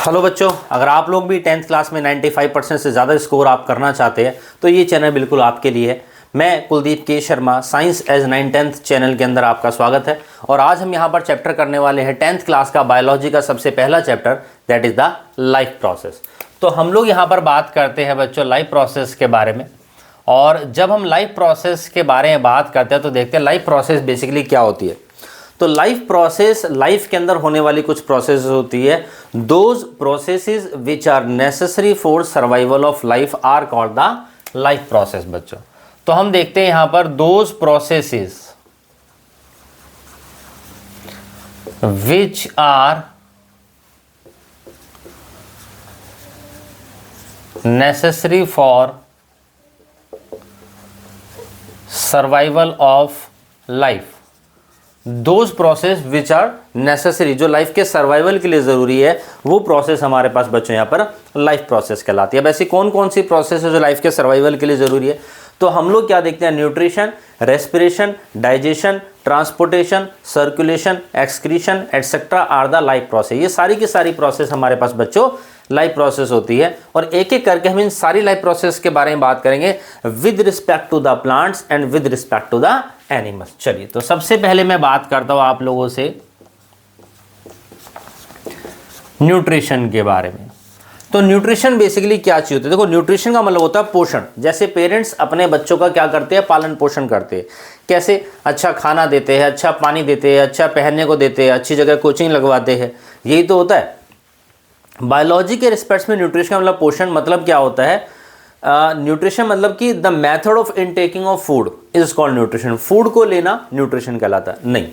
Hello बच्चों, अगर आप लोग भी 10th क्लास में 95% से ज़्यादा स्कोर आप करना चाहते हैं तो ये चैनल बिल्कुल आपके लिए है। मैं कुलदीप के Sharma, science as 9-10th channel के अंदर आपका स्वागत है। और आज हम यहाँ पर चैप्टर करने वाले हैं 10th क्लास का बायोलॉजी का सबसे पहला chapter, that is the life process. तो हम लोग यहाँ पर बात करते हैं बच्चों लाइफ प्रोसेस के बारे में। और जब हम लाइफ प्रोसेस के बारे में बात करते हैं तो देखते हैं लाइफ प्रोसेस बेसिकली क्या होती है। तो लाइफ प्रोसेस, लाइफ के अंदर होने वाली कुछ प्रोसेस होती है। Those processes which are necessary for survival of life are called the life process बच्चों। तो हम देखते हैं यहां पर those processes which are necessary for survival of life. Those process which are necessary, जो लाइफ के सर्वाइवल के लिए ज़रूरी है, वो प्रोसेस हमारे पास बच्चों यहाँ पर लाइफ प्रोसेस कहलाती है। वैसे कौन कौन सी प्रोसेस है जो लाइफ के सर्वाइवल के लिए ज़रूरी है? तो हम लोग क्या देखते हैं, nutrition, respiration, digestion, transportation, circulation, excretion etcetera are the life process. ये सारी की सारी प्रोसेस हमारे पास बच्चों लाइफ प्रोसेस होती है। और एक एक करके हम इन सारी लाइफ प्रोसेस के बारे में बात करेंगे with respect to the plants and with respect to the animals. चलिए, तो सबसे पहले मैं बात करता हूं आप लोगों से न्यूट्रिशन के बारे में। तो न्यूट्रिशन बेसिकली क्या चीज होती है? देखो, न्यूट्रिशन का मतलब होता है पोषण। जैसे पेरेंट्स अपने बच्चों का क्या करते हैं, पालन पोषण करते हैं। कैसे? अच्छा खाना देते हैं, अच्छा पानी देते हैं, अच्छा पहनने को देते हैं, अच्छी जगह कोचिंग लगवाते हैं। यही तो होता है बायोलॉजी के रिस्पेक्ट्स में। न्यूट्रिशन का मतलब पोषण, मतलब क्या होता है? न्यूट्रिशन मतलब कि the method of intaking of food is called nutrition. Food को लेना न्यूट्रिशन कहलाता है? नहीं।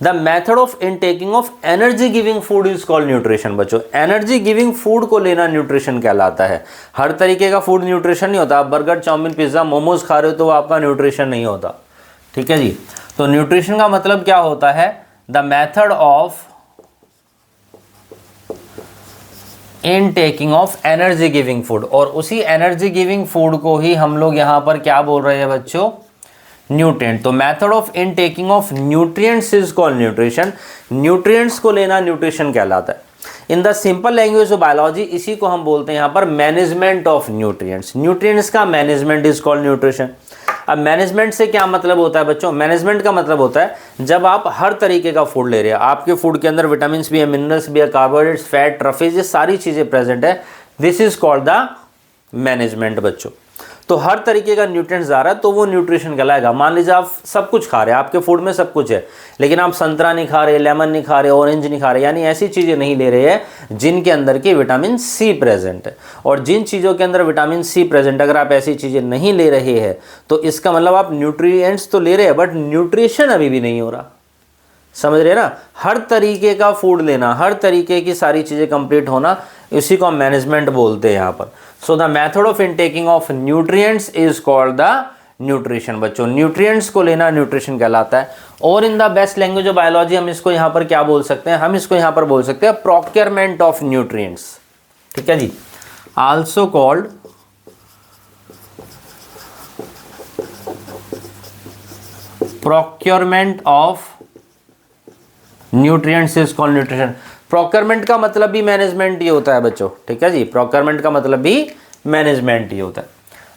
The method of intaking of energy giving food is called nutrition बच्चों। एनर्जी गिविंग फूड को लेना न्यूट्रिशन कहलाता है। हर तरीके का फूड न्यूट्रिशन नहीं होता। आप बर्गर, चाउमीन, पिज्जा, मोमोज खा रहे हो तो वो आपका न्यूट्रिशन नहीं होता। ठीक है जी। तो न्यूट्रिशन का मतलब क्या होता है? The method of in taking of energy giving food. और उसी एनर्जी गिविंग फूड को ही हम लोग यहाँ पर क्या बोल रहे हैं बच्चों? न्यूट्रिएंट। तो method of in taking of nutrients is called nutrition. Nutrients को लेना न्यूट्रिशन कहलाता है। In the simple language of biology इसी को हम बोलते हैं यहाँ पर मैनेजमेंट ऑफ न्यूट्रिएंट्स। न्यूट्रिएंट्स का मैनेजमेंट इज कॉल्ड न्यूट्रिशन। अब मैनेजमेंट से क्या मतलब होता है बच्चों? मैनेजमेंट का मतलब होता है जब आप हर तरीके का फूड ले रहे हैं, आपके फूड के अंदर विटामिन भी है, मिनरल्स भी है, कार्बोहाइड्रेट्स, फैट, ट्रफेज, ये सारी चीज़ें प्रेजेंट है। This is called the management बच्चों। तो हर तरीके का न्यूट्रिएंट्स आ रहा है तो वो न्यूट्रिशन कहलाएगा। मान लीजिए आप सब कुछ खा रहे हैं, आपके फूड में सब कुछ है, लेकिन आप संतरा नहीं खा रहे, लेमन नहीं खा रहे, ऑरेंज नहीं खा रहे, यानी ऐसी चीज़ें नहीं ले रहे हैं जिनके अंदर की विटामिन सी प्रेजेंट है। और जिन चीज़ों के अंदर विटामिन सी प्रेजेंट, अगर आप ऐसी चीज़ें नहीं ले रहे हैं तो इसका मतलब आप न्यूट्रिएंट्स तो ले रहे हैं बट न्यूट्रिशन अभी भी नहीं हो रहा। समझ रहे हैं ना? हर तरीके का फूड लेना, हर तरीके की सारी चीज़ें कंप्लीट होना, इसी को हम मैनेजमेंट बोलते हैं यहाँ पर। So the method of intaking of nutrients is called the nutrition बच्चों। न्यूट्रिएंट्स को लेना न्यूट्रिशन कहलाता है। और in the best language of biology हम इसको यहाँ पर क्या बोल सकते हैं? हम इसको यहाँ पर बोल सकते हैं प्रोक्योरमेंट ऑफ न्यूट्रिएंट्स। ठीक है जी। Also called procurement of nutrients is called nutrition. Procurement का मतलब भी मैनेजमेंट ही होता है बच्चों। ठीक है जी। प्रोक्योरमेंट का मतलब भी मैनेजमेंट ही होता है।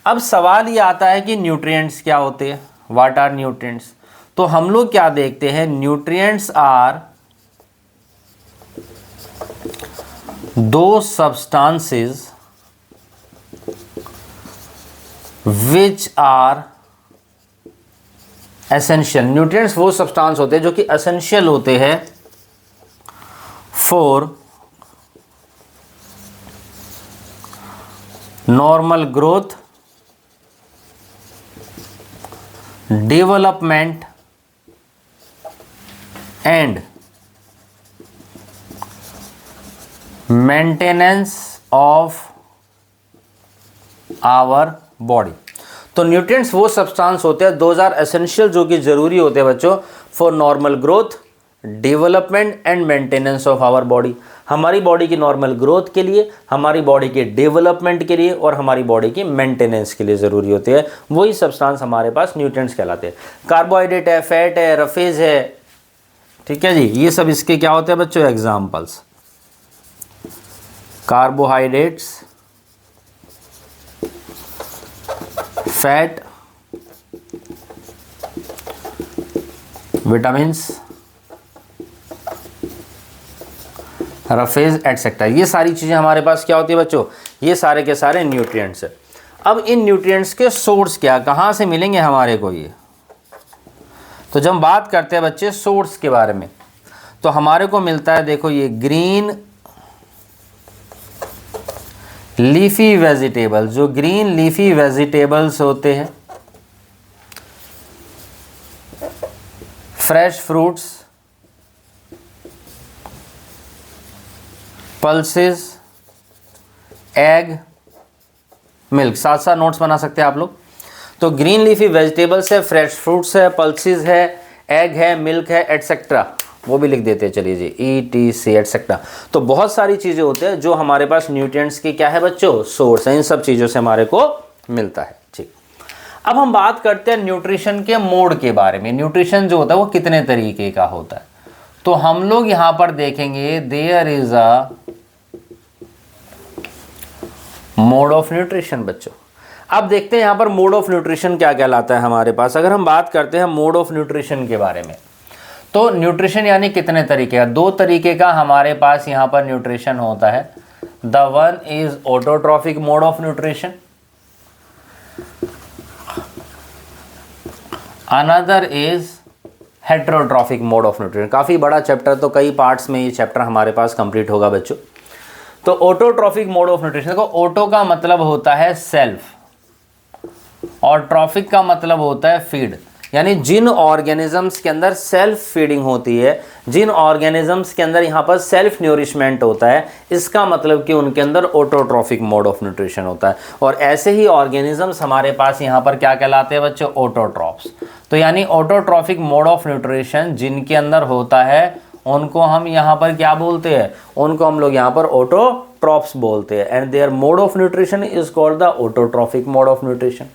अब सवाल ये आता है कि न्यूट्रिएंट्स क्या होते हैं? What are nutrients? तो हम लोग क्या देखते हैं, nutrients are the substances which are essential. Nutrients वो सब्सटेंस होते हैं जो कि एसेंशियल होते हैं for normal growth, development and maintenance of our body. तो न्यूट्रिएंट्स वो सब्सटेंस होते हैं, दोज आर एसेंशियल, जो कि जरूरी होते हैं बच्चों for normal growth, development and maintenance of our body. हमारी बॉडी की नॉर्मल ग्रोथ के लिए, हमारी बॉडी के डेवलपमेंट के लिए और हमारी बॉडी की मेंटेनेंस के लिए ज़रूरी होते हैं। वही सब्सटेंस हमारे पास न्यूट्रिएंट्स कहलाते हैं। कार्बोहाइड्रेट है, फैट है, रफेज है, ठीक है जी, ये सब इसके क्या होते हैं बच्चों, examples. Carbohydrates, fat, vitamins, roughage etcetera, ये सारी चीज़ें हमारे पास क्या होती है बच्चों, ये सारे के सारे न्यूट्रिएंट्स है। अब इन न्यूट्रिएंट्स के सोर्स क्या, कहाँ से मिलेंगे हमारे को ये, तो जब हम बात करते हैं बच्चे सोर्स के बारे में, तो हमारे को मिलता है, देखो ये ग्रीन लीफी वेजिटेबल्स, जो ग्रीन लीफी वेजिटेबल्स होते हैं, fresh fruits, pulses, egg, milk, साथ साथ नोट्स बना सकते हैं आप लोग। तो ग्रीन लीफी वेजिटेबल्स है, फ्रेश फ्रूट्स है, पल्सेस है, एग है, मिल्क है, एटसेट्रा, वो भी लिख देते हैं, चलिए जी, ETC एटसेट्रा। तो बहुत सारी चीज़ें होते हैं जो हमारे पास न्यूट्रिएंट्स की क्या है बच्चों, सोर्स है, इन सब चीज़ों से हमारे को मिलता है। ठीक, अब हम बात करते हैं न्यूट्रिशन के मोड के बारे में। न्यूट्रिशन जो होता है वो कितने तरीके का होता है, तो हम लोग यहाँ पर देखेंगे there is a mode of nutrition बच्चों। अब देखते हैं यहाँ पर मोड ऑफ न्यूट्रिशन क्या कहलाता है हमारे पास। अगर हम बात करते हैं मोड ऑफ न्यूट्रिशन के बारे में, तो न्यूट्रिशन यानी कितने तरीके का, दो तरीके का हमारे पास यहाँ पर न्यूट्रिशन होता है। The one is autotrophic mode of nutrition, another is heterotrophic mode of nutrition. काफ़ी बड़ा चैप्टर, तो कई पार्ट्स में ये चैप्टर हमारे पास कंप्लीट होगा बच्चों। तो ऑटोट्रॉफिक मोड ऑफ न्यूट्रिशन, देखो ऑटो का मतलब होता है सेल्फ और ट्रॉफिक का मतलब होता है फीड, यानी जिन ऑर्गेनिजम्स के अंदर सेल्फ फीडिंग होती है, जिन ऑर्गेनिजम्स के अंदर यहाँ पर सेल्फ न्यूरिशमेंट होता है, इसका मतलब कि उनके अंदर ऑटोट्रॉफिक मोड ऑफ न्यूट्रिशन होता है। और ऐसे ही ऑर्गेनिजम्स हमारे पास यहाँ पर क्या कहलाते हैं बच्चों, ऑटोट्रॉफ्स। तो यानी ऑटोट्रॉफिक मोड ऑफ न्यूट्रिशन जिनके अंदर होता है उनको हम यहाँ पर क्या बोलते हैं, उनको हम लोग यहाँ पर ऑटोट्रॉफ्स बोलते हैं, and their mode of nutrition is called the autotrophic mode of nutrition.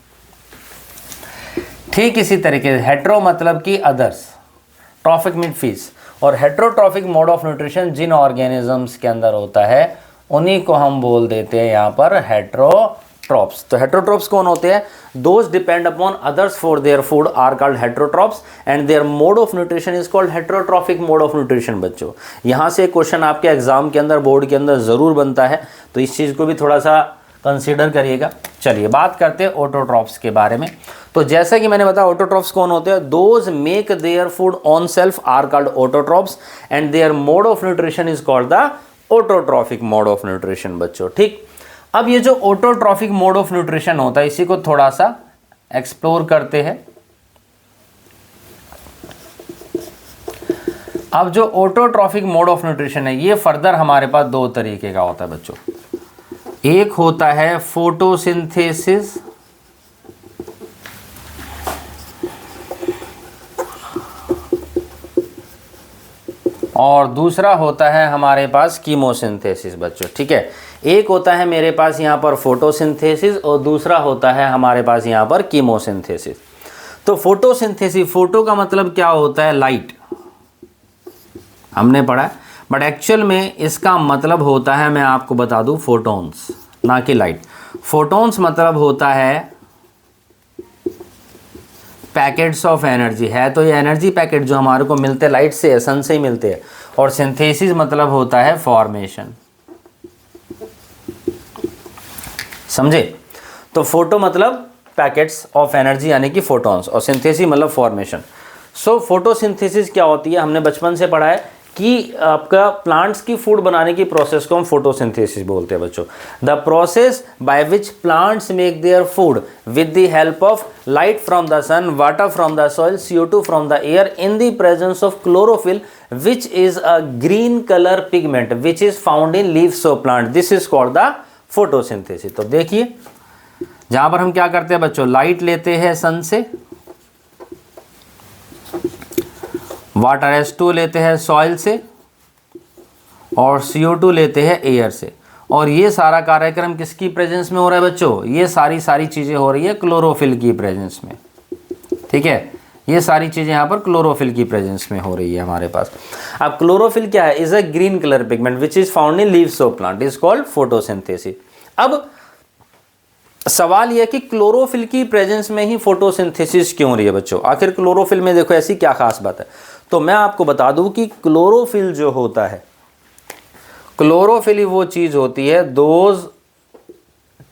ठीक इसी तरीके से हेट्रो मतलब कि अदर्स, ट्रॉफिक मीन फीस, और हेट्रोट्रॉफिक मोड ऑफ न्यूट्रिशन जिन ऑर्गेनिजम्स के अंदर होता है उन्हीं को हम बोल देते हैं यहाँ पर हेट्रोट्रॉप्स। तो हेट्रोट्रॉप्स कौन होते हैं, those depend upon others for their food are called heterotrophs and their mode of nutrition is called heterotrophic mode of nutrition. बच्चों यहाँ से क्वेश्चन आपके एग्जाम के अंदर, बोर्ड के अंदर ज़रूर बनता है, तो इस चीज़ को भी थोड़ा सा कंसीडर करिएगा। चलिए बात करते हैं ऑटोट्रॉफ्स के बारे में। तो जैसा कि मैंने बताया ऑटोट्रॉफ्स कौन होते हैं, those make their food on self are called autotrophs and their mode of nutrition is called the autotrophic mode of nutrition बच्चों। ठीक, अब ये जो ऑटोट्रॉफिक मोड ऑफ न्यूट्रिशन होता है इसी को थोड़ा सा एक्सप्लोर करते हैं। अब जो ऑटोट्रॉफिक मोड ऑफ न्यूट्रिशन है ये फर्दर हमारे पास दो तरीके का होता है बच्चों। एक होता है फोटोसिंथेसिस और दूसरा होता है हमारे पास कीमोसिंथेसिस बच्चों। ठीक है, एक होता है मेरे पास यहाँ पर फोटोसिंथेसिस और दूसरा होता है हमारे पास यहाँ पर कीमोसिंथेसिस। तो फोटोसिंथेसिस, फोटो का मतलब क्या होता है, लाइट, हमने पढ़ा है, बट एक्चुअल में इसका मतलब होता है, मैं आपको बता दूं, फोटॉन्स, ना कि लाइट। फोटॉन्स मतलब होता है पैकेट्स ऑफ एनर्जी, है तो ये एनर्जी पैकेट जो हमारे को मिलते हैं लाइट से, सन से ही मिलते हैं। और सिंथेसिस मतलब होता है फॉर्मेशन, समझे। तो फोटो मतलब पैकेट्स ऑफ एनर्जी यानी कि फोटॉन्स, और सिंथेसिस मतलब फॉर्मेशन। सो फोटोसिंथेसिस क्या होती है, हमने बचपन से पढ़ा है कि आपका प्लांट्स की फूड बनाने की प्रोसेस को हम फोटोसिंथेसिस बोलते हैं बच्चों। The process by which plants make their food with the help of light from the sun, water from the soil, CO2 from the air in the presence of chlorophyll which is a green colour pigment which is found in leaves of plant, this is called the photosynthesis. तो देखिए जहां पर हम क्या करते हैं बच्चों, light लेते हैं सन से, वाटर H2 लेते हैं सॉइल से, और CO2 लेते हैं एयर से, और ये सारा कार्यक्रम किसकी प्रेजेंस में हो रहा है बच्चों, ये सारी चीज़ें हो रही है क्लोरोफिल की प्रेजेंस में। ठीक है, ये सारी चीज़ें यहाँ पर क्लोरोफिल की प्रेजेंस में हो रही है हमारे पास। अब क्लोरोफिल क्या है? Is a green colour pigment which is found in leaves of plant, is called photosynthesis. अब सवाल यह कि क्लोरोफिल की प्रेजेंस में ही फोटोसिंथेसिस क्यों हो रही है बच्चों? आखिर क्लोरोफिल में देखो ऐसी क्या खास बात है? तो मैं आपको बता दूं कि क्लोरोफिल जो होता है, क्लोरोफिल ही वो चीज होती है दोज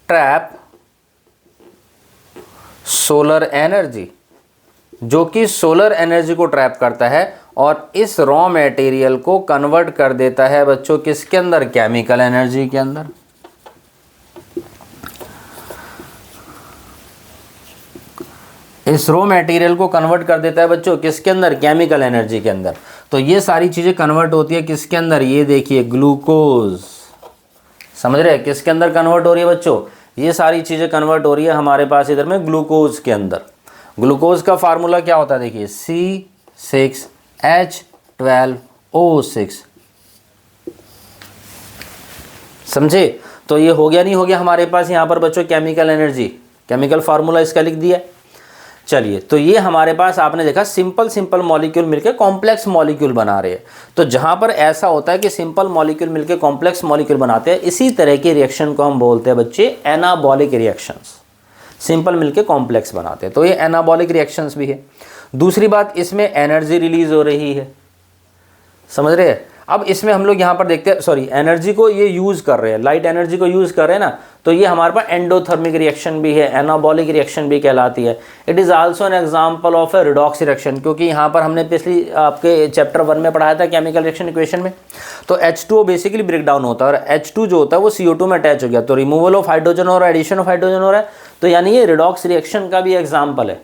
ट्रैप सोलर एनर्जी, जो कि सोलर एनर्जी को ट्रैप करता है और इस रॉ मटेरियल को कन्वर्ट कर देता है बच्चों किसके अंदर? केमिकल एनर्जी के अंदर। इस रॉ मटेरियल को कन्वर्ट कर देता है बच्चों किसके अंदर? केमिकल एनर्जी के अंदर। तो ये सारी चीजें कन्वर्ट होती है किसके अंदर? ये देखिए ग्लूकोज, समझ रहे हैं किसके अंदर कन्वर्ट हो रही है बच्चों? ये सारी चीजें कन्वर्ट हो रही है हमारे पास इधर में ग्लूकोज के अंदर। ग्लूकोज का फार्मूला क्या होता है? देखिए C6H12O6, समझे? तो ये हो गया नहीं हो गया हमारे पास यहाँ पर बच्चों केमिकल एनर्जी, केमिकल फार्मूला इसका लिख दिया। चलिए, तो ये हमारे पास आपने देखा सिंपल मॉलिक्यूल मिलकर कॉम्प्लेक्स मॉलिक्यूल बना रहे हैं। तो जहां पर ऐसा होता है कि सिंपल मॉलिक्यूल मिलकर कॉम्प्लेक्स मॉलिक्यूल बनाते हैं, इसी तरह के रिएक्शन को हम बोलते हैं बच्चे एनाबॉलिक रिएक्शंस। सिंपल मिलकर कॉम्प्लेक्स बनाते हैं तो ये एनाबॉलिक रिएक्शंस भी है। दूसरी बात, इसमें एनर्जी रिलीज हो रही है, समझ रहे हैं? अब इसमें हम लोग यहाँ पर देखते हैं, सॉरी, एनर्जी को ये यूज कर रहे हैं, लाइट एनर्जी को यूज कर रहे हैं ना, तो ये हमारे पास एंडोथर्मिक रिएक्शन भी है, एनाबॉलिक रिएक्शन भी कहलाती है। It is also an example of A redox reaction, क्योंकि यहाँ पर हमने पिछली आपके चैप्टर 1 में पढ़ाया था केमिकल रिएक्शन इक्वेशन में। तो H2O बेसिकली ब्रेक डाउन होता है और H2 जो होता है वो CO2 में अटैच हो गया, तो रिमूवल ऑफ हाइड्रोजन और एडिशन ऑफ हाइड्रोजन हो रहा है। तो यानी ये रिडॉक्स रिएक्शन का भी एग्जाम्पल है।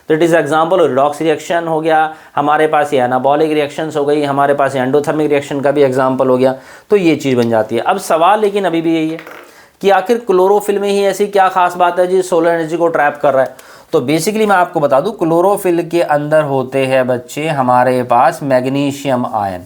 तो it is example of redox reaction हो गया हमारे पास, ये एनाबॉलिक रिएक्शंस हो गई हमारे पास, एंडोथर्मिक रिएक्शन का भी एग्जाम्पल हो गया। तो ये चीज़ बन जाती है। अब सवाल लेकिन अभी भी यही है कि आखिर क्लोरोफिल में ही ऐसी क्या खास बात है जी सोलर एनर्जी को ट्रैप कर रहा है? तो बेसिकली मैं आपको बता दूं, क्लोरोफिल के अंदर होते हैं बच्चे हमारे पास मैग्नीशियम आयन।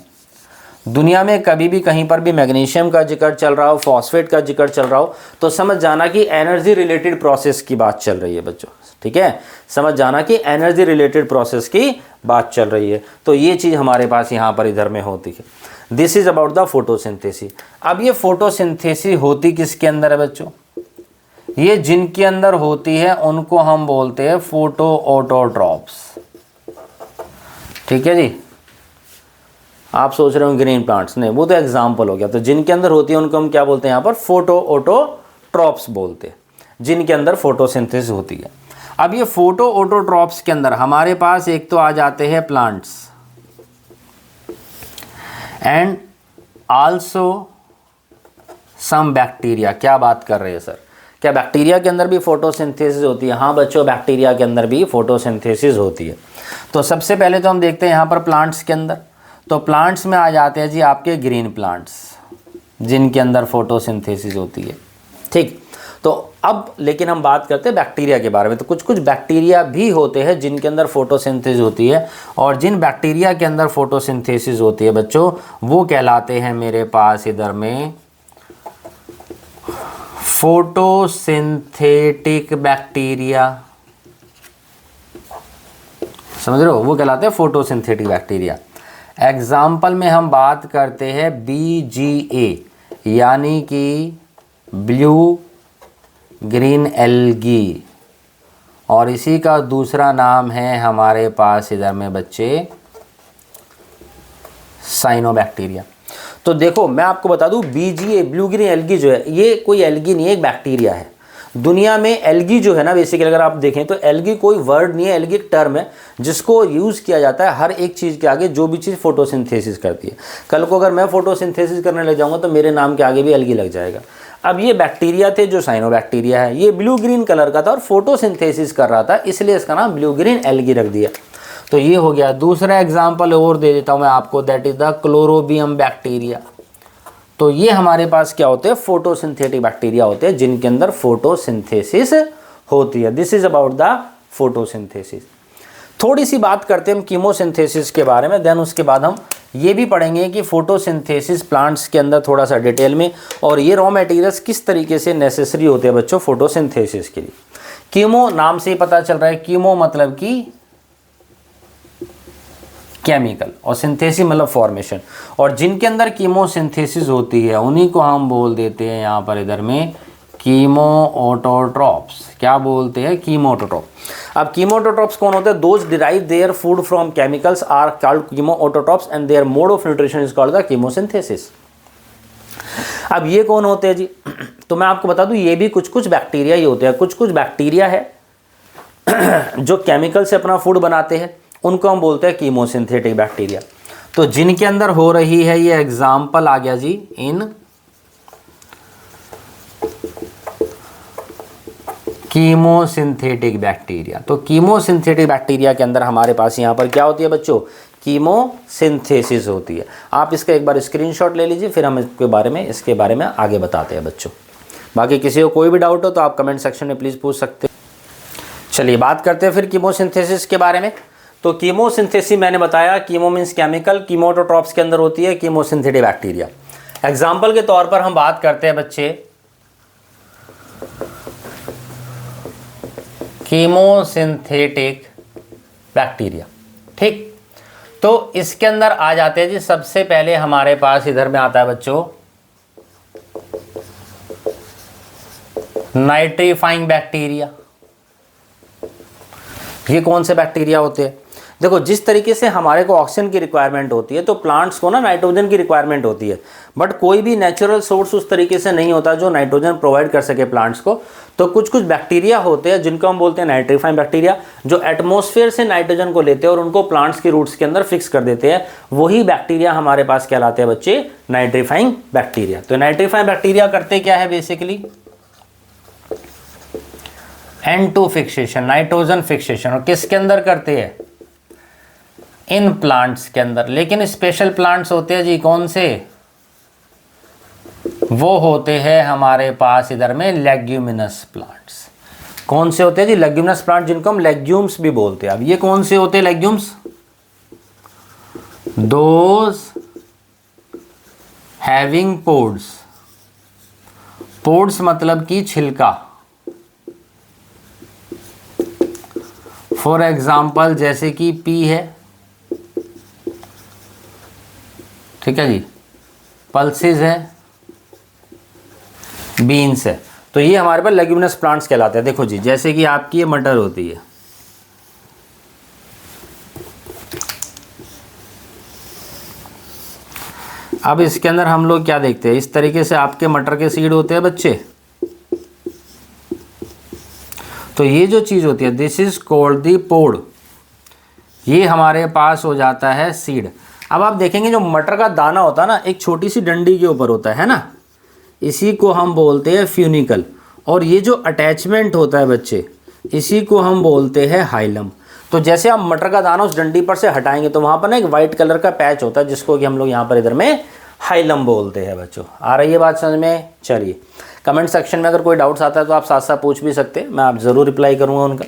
दुनिया में कभी भी कहीं पर भी मैग्नीशियम का जिक्र चल रहा हो, फॉस्फेट का जिक्र चल रहा हो, तो समझ जाना कि एनर्जी रिलेटेड प्रोसेस की बात चल रही है बच्चों, ठीक है? समझ जाना कि एनर्जी रिलेटेड प्रोसेस की बात चल रही है। तो ये चीज़ हमारे पास यहाँ पर इधर में होती है। This is about the photosynthesis. अब ये फोटोसिंथेसिस होती किसके अंदर है बच्चों? ये जिनके अंदर होती है उनको हम बोलते हैं फोटो ऑटोट्रॉप्स, ठीक है जी? आप सोच रहे हो ग्रीन प्लांट्स, नहीं, वो तो एग्जाम्पल हो गया। तो जिनके अंदर होती है उनको हम क्या बोलते हैं यहाँ पर? फोटो ऑटोट्रॉप्स बोलते हैं, जिनके अंदर फोटोसिंथेसिस होती है। अब ये फोटो ऑटोट्रॉप्स के अंदर हमारे पास एक तो आ जाते हैं plants and also some bacteria. क्या बात कर रहे हैं सर, क्या बैक्टीरिया के अंदर भी फोटोसिंथेसिस होती है? हाँ बच्चों, बैक्टीरिया के अंदर भी फोटोसिंथेसिस होती है। तो सबसे पहले तो हम देखते हैं यहाँ पर प्लांट्स के अंदर। तो प्लांट्स में आ जाते हैं जी आपके ग्रीन प्लांट्स, जिनके अंदर फोटोसिंथेसिस होती है, ठीक? तो अब लेकिन हम बात करते हैं बैक्टीरिया के बारे में। तो कुछ कुछ बैक्टीरिया भी होते हैं जिनके अंदर फोटोसिंथेसिस होती है, और जिन बैक्टीरिया के अंदर फोटोसिंथेसिस होती है बच्चों, वो कहलाते हैं मेरे पास इधर में फोटोसिंथेटिक बैक्टीरिया। समझ रहे हो? वो कहलाते हैं फोटोसिंथेटिक बैक्टीरिया। एग्जाम्पल में हम बात करते हैं BGA, यानी कि ब्लू ग्रीन एल्गी, और इसी का दूसरा नाम है हमारे पास इधर में बच्चे साइनोबैक्टीरिया। तो देखो मैं आपको बता दूं, BGA ब्लू ग्रीन एल्गी जो है, ये कोई एल्गी नहीं है, एक बैक्टीरिया है। दुनिया में एल्गी जो है ना, बेसिकली अगर आप देखें तो एल्गी कोई वर्ड नहीं है, एल्गी एक टर्म है जिसको यूज़ किया जाता है हर एक चीज़ के आगे जो भी चीज़ फोटोसिंथेसिस करती है। कल को अगर मैं फोटोसिंथेसिस करने लग जाऊंगा तो मेरे नाम के आगे भी एल्गी लग जाएगा। अब ये बैक्टीरिया थे जो साइनोबैक्टीरिया है, ये ब्लू ग्रीन कलर का था और फोटोसिंथेसिस कर रहा था, इसलिए इसका नाम ब्लू ग्रीन एल्गी रख दिया। तो ये हो गया। दूसरा एग्जाम्पल और दे देता हूँ मैं आपको, that is the Chlorobium bacteria. तो ये हमारे पास क्या होते हैं? फोटोसिंथेटिक बैक्टीरिया होते हैं जिनके अंदर फोटोसिंथेसिस होती है। This is about the photosynthesis. थोड़ी सी बात करते हैं हम कीमोसिंथेसिस के बारे में, देन उसके बाद हम ये भी पढ़ेंगे कि फोटोसिंथेसिस प्लांट्स के अंदर थोड़ा सा डिटेल में, और ये रॉ मटेरियल्स किस तरीके से नेसेसरी होते हैं बच्चों फोटोसिंथेसिस के लिए। कीमो नाम से ही पता चल रहा है, कीमो मतलब कि केमिकल, और सिंथेसिस मतलब फॉर्मेशन, और जिनके अंदर कीमोसिंथेसिस होती है उन्हीं को हम बोल देते हैं यहाँ पर इधर में कीमोऑटोट्रॉप्स। क्या बोलते हैं? कीमोऑटोट्रॉप। अब कीमोऑटोट्रॉप्स कौन होते हैं? Those derive their food from chemicals are called chemoautotrophs and their mode of nutrition is called the chemosynthesis. अब ये कौन होते हैं जी? तो मैं आपको बता दूं, ये भी कुछ कुछ बैक्टीरिया ही होते हैं। कुछ कुछ बैक्टीरिया है जो केमिकल से अपना फूड बनाते हैं, उनको हम बोलते हैं कीमोसिंथेटिक बैक्टीरिया। तो जिनके अंदर हो रही है, ये एग्जाम्पल आ गया जी, इन कीमोसिंथेटिक बैक्टीरिया। तो कीमोसिंथेटिक बैक्टीरिया के अंदर हमारे पास यहाँ पर क्या होती है बच्चों? कीमोसिंथेसिस होती है। आप इसका एक बार स्क्रीनशॉट ले लीजिए, फिर हम इसके बारे में आगे बताते हैं बच्चों। बाकी किसी को कोई भी डाउट हो तो आप कमेंट सेक्शन में प्लीज़ पूछ सकते हैं। चलिए बात करते हैं फिर कीमोसिंथेसिस के बारे में। तो कीमोसिंथेसिस मैंने बताया, कीमो मीन्स केमिकल, कीमोऑटोट्रॉप्स के अंदर होती है कीमोसिंथेटिक बैक्टीरिया। एग्जाम्पल के तौर पर हम बात करते हैं बच्चे कीमोसिंथेटिक बैक्टीरिया, ठीक। तो इसके अंदर आ जाते हैं जी, सबसे पहले हमारे पास इधर में आता है बच्चों नाइट्रीफाइंग बैक्टीरिया। ये कौन से बैक्टीरिया होते हैं? देखो, जिस तरीके से हमारे को ऑक्सीजन की रिक्वायरमेंट होती है तो प्लांट्स को ना नाइट्रोजन की रिक्वायरमेंट होती है, बट कोई भी नेचुरल सोर्स उस तरीके से नहीं होता जो नाइट्रोजन प्रोवाइड कर सके प्लांट्स को। तो कुछ कुछ बैक्टीरिया होते हैं जिनको हम बोलते हैं नाइट्रीफाइंग बैक्टीरिया, जो एटमॉस्फेयर से नाइट्रोजन को लेते हैं और उनको प्लांट्स की रूट्स के अंदर फिक्स कर देते हैं। वही बैक्टीरिया हमारे पास कहलाते हैं बच्चे नाइट्रीफाइंग बैक्टीरिया। तो नाइट्रीफाइंग बैक्टीरिया करते क्या है basically? N2 fixation, nitrogen fixation. और किसके अंदर करते हैं? इन प्लांट्स के अंदर। लेकिन स्पेशल प्लांट्स होते हैं जी, कौन से? वो होते हैं हमारे पास इधर में लेग्यूमिनस प्लांट्स। कौन से होते हैं जी? लेग्यूमिनस प्लांट, जिनको हम लेग्यूम्स भी बोलते हैं। अब ये कौन से होते हैं legumes? Those having pods. Pods मतलब कि छिलका। फॉर एग्जाम्पल जैसे कि पी है, ठीक है जी, पल्सेस है, बीन्स है। तो ये हमारे पास लेग्यूमिनस प्लांट्स कहलाते हैं। देखो जी, जैसे कि आपकी ये मटर होती है, अब इसके अंदर हम लोग क्या देखते हैं? इस तरीके से आपके मटर के सीड होते हैं बच्चे। तो ये जो चीज़ होती है, दिस इज कॉल्ड दी पोड। ये हमारे पास हो जाता है सीड। अब आप देखेंगे जो मटर का दाना होता है ना, एक छोटी सी डंडी के ऊपर होता है ना, इसी को हम बोलते हैं फ्यूनिकल। और ये जो अटैचमेंट होता है बच्चे, इसी को हम बोलते हैं हाइलम। तो जैसे आप मटर का दाना उस डंडी पर से हटाएंगे तो वहाँ पर ना एक वाइट कलर का पैच होता है, जिसको कि हम लोग यहाँ पर इधर में हाइलम बोलते हैं बच्चों। आ रही है बात समझ में? चलिए, कमेंट सेक्शन में अगर कोई डाउट्स आता है तो आप साथ साथ पूछ भी सकते हैं, मैं आप ज़रूर रिप्लाई करूँगा उनका।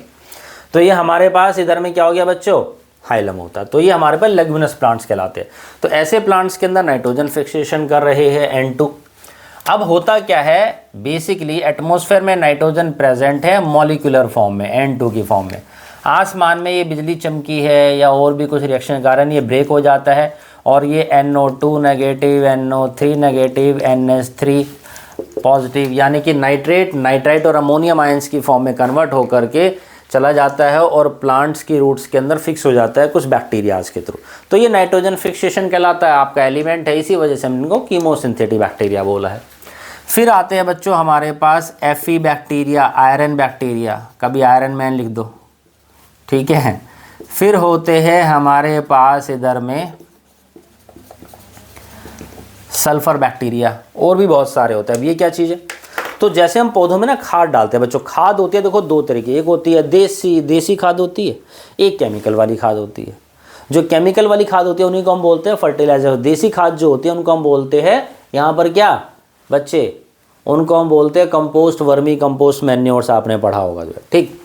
तो ये हमारे पास इधर में क्या हो गया बच्चों? हाइलम होता है। तो ये हमारे पास लेग्यूमिनस प्लांट्स कहलाते हैं। तो ऐसे प्लांट्स के अंदर नाइट्रोजन फिक्सेशन कर रहे हैं N2। अब होता क्या है, बेसिकली एटमॉस्फेयर में नाइट्रोजन प्रेजेंट है मॉलिक्यूलर फॉर्म में, N2 की फॉर्म में। आसमान में ये बिजली चमकी है या और भी कुछ रिएक्शन के कारण ये ब्रेक हो जाता है और ये NO2 negative, NO3 negative, NH3 positive, यानी कि नाइट्रेट, नाइट्राइट और अमोनियम आयंस की फॉर्म में कन्वर्ट होकर के चला जाता है और प्लांट्स की रूट्स के अंदर फिक्स हो जाता है कुछ बैक्टीरियाज के थ्रू। तो ये नाइट्रोजन फिक्सेशन कहलाता है, आपका एलिमेंट है, इसी वजह से हम इनको कीमोसिंथेटिक बैक्टीरिया बोला है। फिर आते हैं बच्चों हमारे पास Fe बैक्टीरिया, आयरन बैक्टीरिया, कभी आयरन मैन लिख दो, ठीक है। फिर होते हैं हमारे पास इधर में सल्फर बैक्टीरिया, और भी बहुत सारे होते हैं। अब ये क्या चीज़ है? तो जैसे हम पौधों में ना खाद डालते हैं बच्चों, खाद होती है देखो दो तरीके, एक होती है देसी खाद होती है, एक केमिकल वाली खाद होती है। जो केमिकल वाली खाद होती है उन्हीं को हम बोलते हैं फर्टिलाइजर। देसी खाद जो होती है उनको हम बोलते हैं यहाँ पर क्या बच्चे? उनको हम बोलते हैं कंपोस्ट, वर्मी कंपोस्ट, मैन्योर्स, आपने पढ़ा होगा जो, ठीक।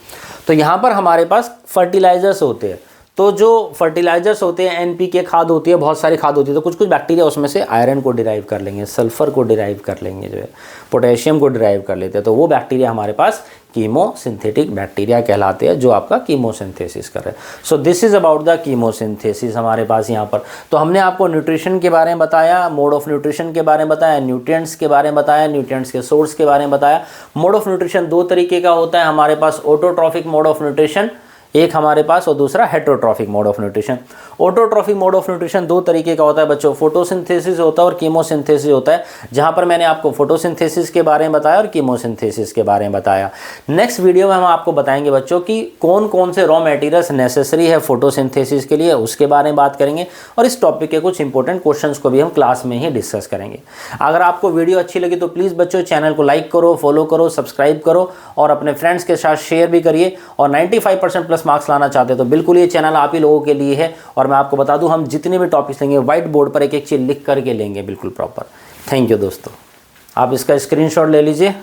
तो यहाँ पर हमारे पास फर्टिलाइजर्स होते हैं। तो जो फर्टिलाइजर्स होते हैं, एनपीके खाद होती है, बहुत सारी खाद होती है, तो कुछ कुछ बैक्टीरिया उसमें से आयरन को डिराइव कर लेंगे, सल्फर को डिराइव कर लेंगे, जो है पोटेशियम को डिराइव कर लेते हैं, तो वो बैक्टीरिया हमारे पास कीमोसिंथेटिक बैक्टीरिया कहलाते हैं, जो आपका कीमोसिंथेसिस कर रहे हैं। So this is about the chemosynthesis हमारे पास यहाँ पर। तो हमने आपको न्यूट्रिशन के बारे में बताया, मोड ऑफ न्यूट्रिशन के बारे में बताया, न्यूट्रिएंट्स के बारे में बताया, न्यूट्रिएंट्स के सोर्स के बारे में बताया। मोड ऑफ न्यूट्रिशन दो तरीके का होता है हमारे पास, ऑटोट्रॉफिक मोड ऑफ न्यूट्रिशन एक हमारे पास और दूसरा heterotrophic mode of nutrition. Autotrophic mode of nutrition दो तरीके का होता है बच्चों, फोटोसिंथेसिस होता है और कीमोसिंथेसिस होता है, जहां पर मैंने आपको फोटोसिंथेसिस के बारे में बताया और कीमोसिंथेसिस के बारे में बताया। नेक्स्ट वीडियो में हम आपको बताएंगे बच्चों कि कौन कौन से रॉ मटेरियल्स नेसेसरी है फोटोसिंथेसिस के लिए, उसके बारे में बात करेंगे और इस टॉपिक के कुछ इंपॉर्टेंट क्वेश्चंस को भी हम क्लास में ही डिस्कस करेंगे। अगर आपको वीडियो अच्छी लगी तो प्लीज़ बच्चों चैनल को लाइक करो, फॉलो करो, सब्सक्राइब करो और अपने फ्रेंड्स के साथ शेयर भी करिए। और 95% प्लस मार्क्स लाना चाहते हैं तो बिल्कुल ये चैनल आप ही लोगों के लिए है। और मैं आपको बता दूं, हम जितने भी टॉपिक्स लेंगे व्हाइट बोर्ड पर एक एक चीज़ लिख करके लेंगे, बिल्कुल प्रॉपर। थैंक यू दोस्तों, आप इसका स्क्रीनशॉट ले लीजिए।